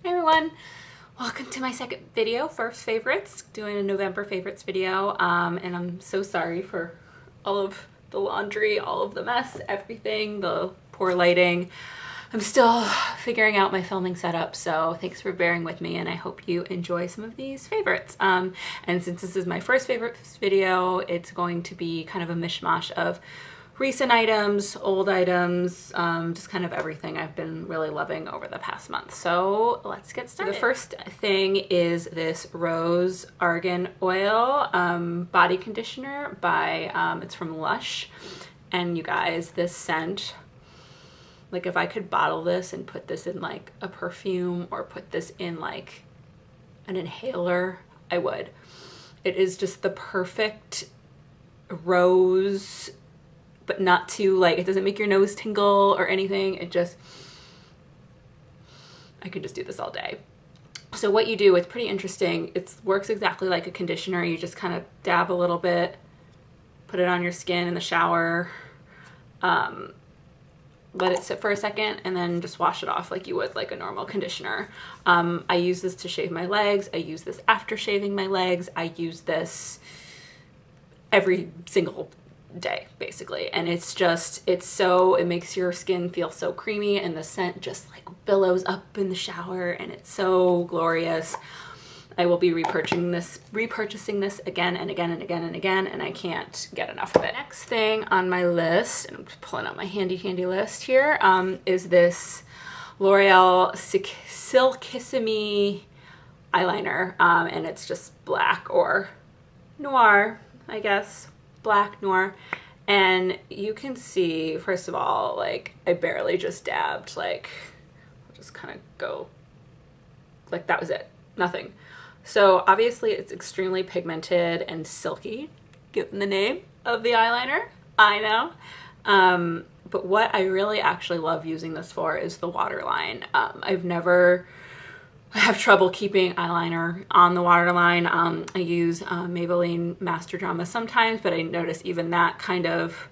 Hey everyone, welcome to my second video, First Favorites, doing a November favorites video, and I'm so sorry for all of the laundry, all of the mess, everything, the poor lighting. I'm still figuring out my filming setup, so thanks for bearing with me, and I hope you enjoy some of these favorites. And since this is my first favorites video, it's going to be kind of a mishmash of recent items, old items, just kind of everything I've been really loving over the past month. So let's get started. The first thing is this Rose Argan Oil body conditioner by, it's from Lush. And you guys, this scent, like if I could bottle this and put this in like a perfume or put this in like an inhaler, I would. It is just the perfect rose, but not too like, it doesn't make your nose tingle or anything. It just, I could just do this all day. So what you do, it's pretty interesting. It works exactly like a conditioner. You just kind of dab a little bit, put it on your skin in the shower, let it sit for a second, and then just wash it off like you would like a normal conditioner. I use this to shave my legs. I use this after shaving my legs. I use this every single day basically, and it's just, it makes your skin feel so creamy, and the scent just like billows up in the shower, and it's so glorious. I will be repurchasing this again and again and again and again, and I can't get enough of it. Next thing on my list, and I'm pulling out my handy list here, is this L'Oreal Silkissime eyeliner, and it's just black or noir, I guess. Black noir, and you can see, first of all, like I barely just dabbed, like I'll just kind of go like that was it, nothing. So obviously it's extremely pigmented and silky, given the name of the eyeliner, I know. But what I really actually love using this for is the waterline. I have trouble keeping eyeliner on the waterline. I use Maybelline Master Drama sometimes, but I notice even that kind of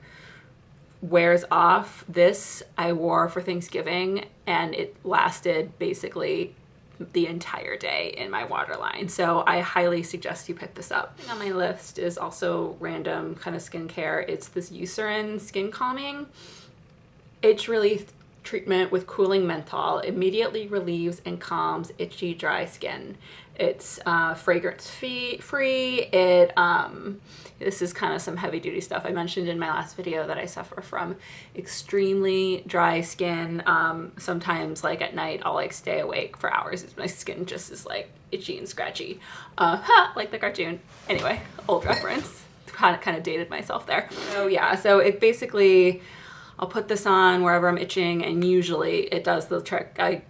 wears off. This I wore for Thanksgiving, and it lasted basically the entire day in my waterline. So I highly suggest you pick this up. On my list is also random kind of skincare. It's this Eucerin Skin Calming Itch Relief treatment with cooling menthol. Immediately relieves and calms itchy, dry skin. It's fragrance free. This is kind of some heavy duty stuff. I mentioned in my last video that I suffer from extremely dry skin. Sometimes like at night I'll like stay awake for hours. My skin just is like itchy and scratchy, like the cartoon. Anyway, old reference. Kind of dated myself there. So yeah, so it basically, I'll put this on wherever I'm itching, and usually it does the trick. I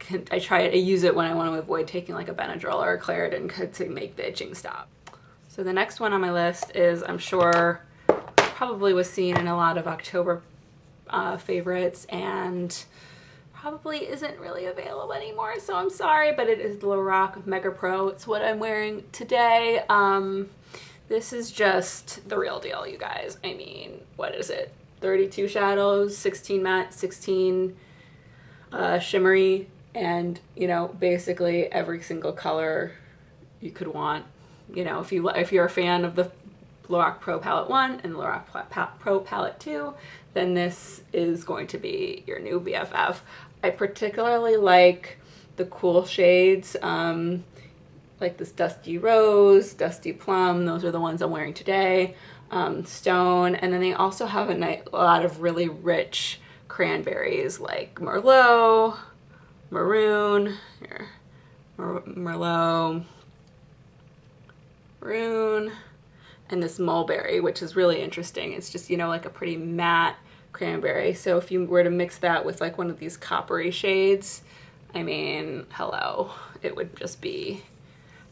use it when I want to avoid taking like a Benadryl or a Claritin to make the itching stop. So the next one on my list is, I'm sure probably was seen in a lot of October favorites, and probably isn't really available anymore, so I'm sorry, but it is the Lorac Mega Pro. It's what I'm wearing today. This is just the real deal, you guys. I mean, what is it? 32 shadows, 16 matte, 16 shimmery, and you know, basically every single color you could want. You know, if you're a fan of the Lorac Pro Palette 1 and Lorac Pro Palette 2, then this is going to be your new BFF. I particularly like the cool shades, like this Dusty Rose, Dusty Plum. Those are the ones I'm wearing today. Stone, and then they also have a lot of really rich cranberries like Merlot, Maroon, here, Merlot, Maroon, and this Mulberry, which is really interesting. It's just, you know, like a pretty matte cranberry. So if you were to mix that with like one of these coppery shades, I mean, hello, it would just be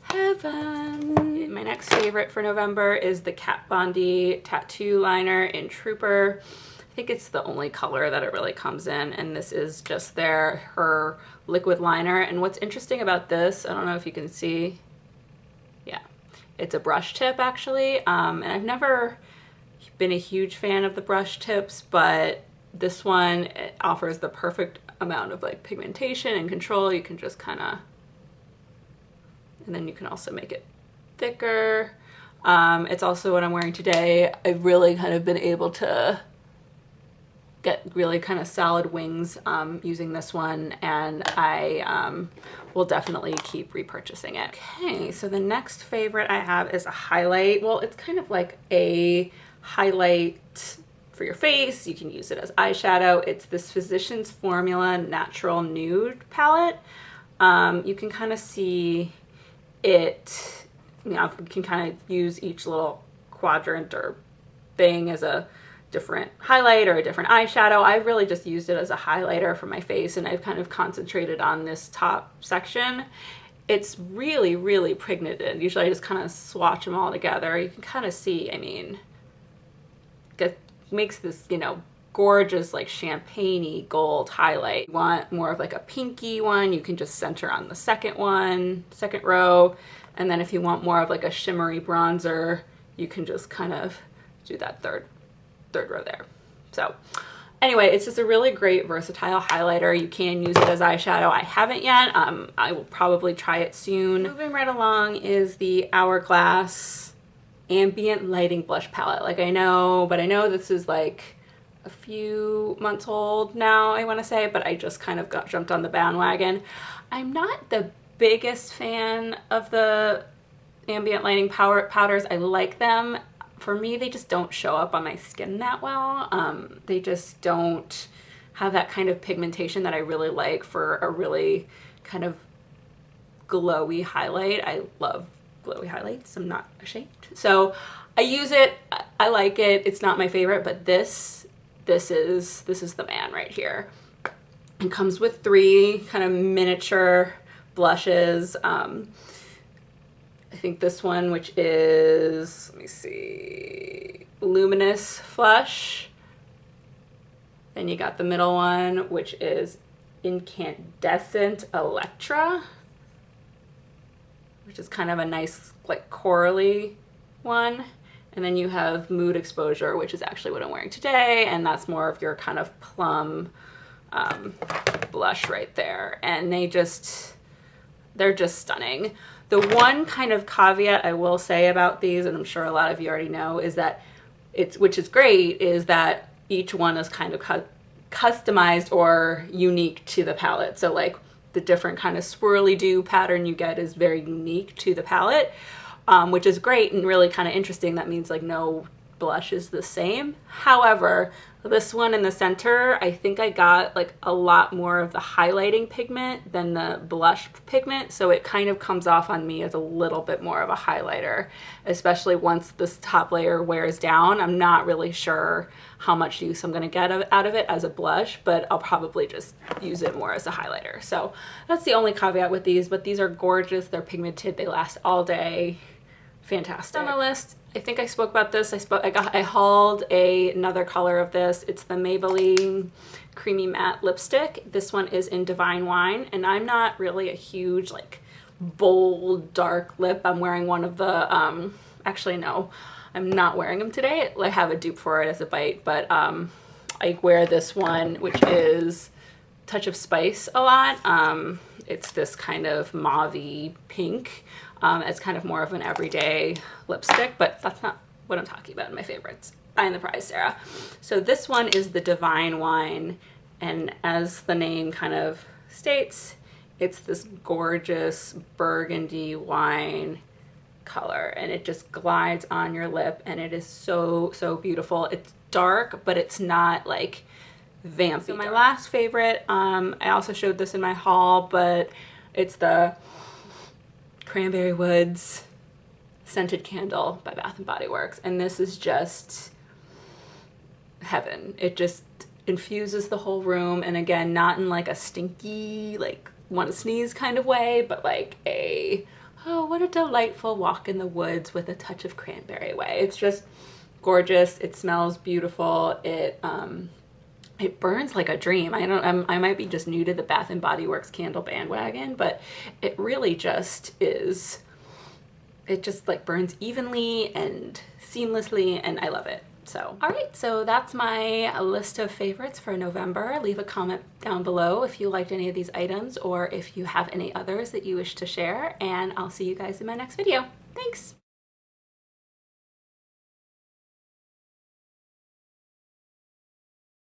heaven. My next favorite for November is the Kat Von D Tattoo Liner in Trooper. I think it's the only color that it really comes in, and this is just her liquid liner. And what's interesting about this, I don't know if you can see, yeah, it's a brush tip actually, and I've never been a huge fan of the brush tips, but this one, it offers the perfect amount of like pigmentation and control. You can just kind of and then you can also make it thicker. It's also what I'm wearing today. I've really kind of been able to get really kind of solid wings using this one, and I will definitely keep repurchasing it. Okay, so the next favorite I have is a highlight. Well, it's kind of like a highlight for your face. You can use it as eyeshadow. It's this Physicians Formula Natural Nude palette. You can kind of see it, you know, you can kind of use each little quadrant or thing as a different highlight or a different eyeshadow. I've really just used it as a highlighter for my face, and I've kind of concentrated on this top section. It's really, really pigmented. Usually I just kind of swatch them all together. You can kind of see, I mean, it makes this, you know, gorgeous like champagne-y gold highlight. You want more of like a pinky one, you can just center on the second row. And then if you want more of like a shimmery bronzer, you can just kind of do that third row there. So anyway, it's just a really great versatile highlighter. You can use it as eyeshadow. I haven't yet. I will probably try it soon. Moving right along is the Hourglass Ambient Lighting Blush Palette. Like I know this is like a few months old now, I want to say, but I just kind of jumped on the bandwagon. I'm not the biggest fan of the ambient lighting powders. I like them. For me, they just don't show up on my skin that well. They just don't have that kind of pigmentation that I really like for a really kind of glowy highlight. I love glowy highlights, I'm not ashamed. So I use it, I like it. It's not my favorite, but this is the man right here. It comes with 3 kind of miniature blushes. I think this one, which is, let me see, Luminous Flush. Then you got the middle one, which is Incandescent Electra, which is kind of a nice like corally one. And then you have Mood Exposure, which is actually what I'm wearing today, and that's more of your kind of plum blush right there. And they're just stunning. The one kind of caveat I will say about these, and I'm sure a lot of you already know, is that which is great, is that each one is kind of customized or unique to the palette. So like the different kind of swirly do pattern you get is very unique to the palette. Which is great and really kind of interesting. That means like no blush is the same. However, this one in the center, I think I got like a lot more of the highlighting pigment than the blush pigment. So it kind of comes off on me as a little bit more of a highlighter, especially once this top layer wears down. I'm not really sure how much use I'm going to get out of it as a blush, but I'll probably just use it more as a highlighter. So that's the only caveat with these, but these are gorgeous. They're pigmented. They last all day. Fantastic. On the list, I think I spoke about this. I hauled another color of this. It's the Maybelline Creamy Matte Lipstick. This one is in Divine Wine, and I'm not really a huge like bold dark lip. I'm wearing one of the actually no, I'm not wearing them today. I have a dupe for it as a bite, but I wear this one, which is Touch of Spice a lot. It's this kind of mauve-y pink. It's kind of more of an everyday lipstick, but that's not what I'm talking about in my favorites. Buying the prize, Sarah. So this one is the Divine Wine, and as the name kind of states, it's this gorgeous burgundy wine color, and it just glides on your lip, and it is so, so beautiful. It's dark, but it's not like vampy. So my last favorite, I also showed this in my haul, but it's the Cranberry Woods Scented Candle by Bath & Body Works, and this is just heaven. It just infuses the whole room, and again, not in like a stinky, like want to sneeze kind of way, but like a, oh, what a delightful walk in the woods with a touch of cranberry way. It's just gorgeous. It smells beautiful. It burns like a dream. I might be just new to the Bath & Body Works candle bandwagon, but it really just is, it just like burns evenly and seamlessly, and I love it. So, all right, so that's my list of favorites for November. Leave a comment down below if you liked any of these items or if you have any others that you wish to share, and I'll see you guys in my next video. Thanks.